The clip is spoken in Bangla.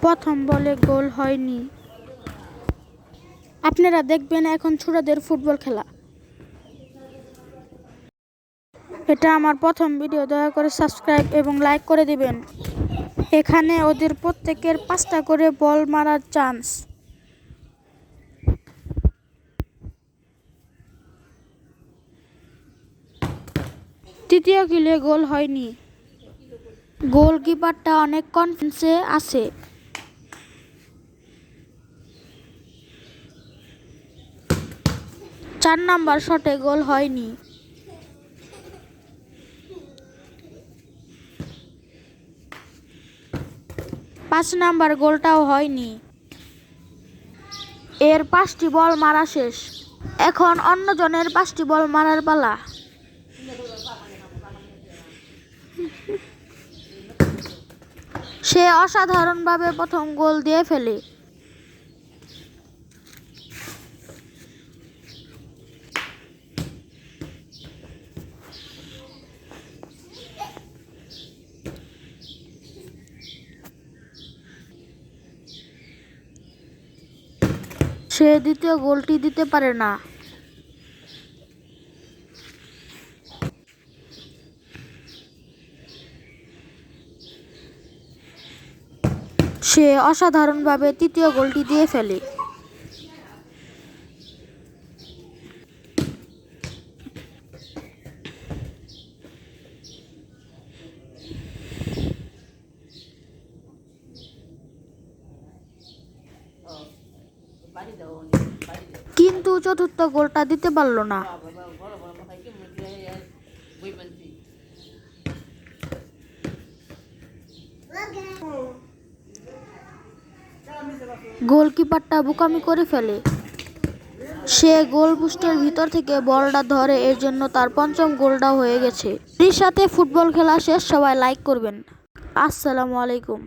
প্রথম বলে গোল হয়নি। আপনারা দেখবেন এখন ছোটদের ফুটবল খেলা। এটা আমার প্রথম ভিডিও, দয়া করে সাবস্ক্রাইব এবং লাইক করে দিবেন। এখানে ওদের প্রত্যেকের 5টা করে বল মারার চান্স। তৃতীয় কিলে গোল হয়নি। গোলকিপারটা অনেক কনফিডেন্সে আছে। চার নাম্বার শটে গোল হয়নি। পাঁচ নাম্বার গোলটাও হয়নি। এর 5টি বল মারা শেষ। এখন অন্যজনের 5টি বল মারার পালা। সে অসাধারণভাবে প্রথম গোল দিয়ে ফেলে। সে দ্বিতীয় গোলটি দিতে পারে না। সে অসাধারণভাবে তৃতীয় গোলটি দিয়ে ফেলে। কিন্তু চতুর্থ গোলটা দিতে পারল না। গোলকিপারটা বোকামি করে ফেলে। সে গোল পোস্টের ভিতর থেকে বলটা ধরে, এর জন্য তার পঞ্চম গোলটাও হয়ে গেছে। এর সাথে ফুটবল খেলা শেষ। সবাই লাইক করবেন। আসসালামু আলাইকুম।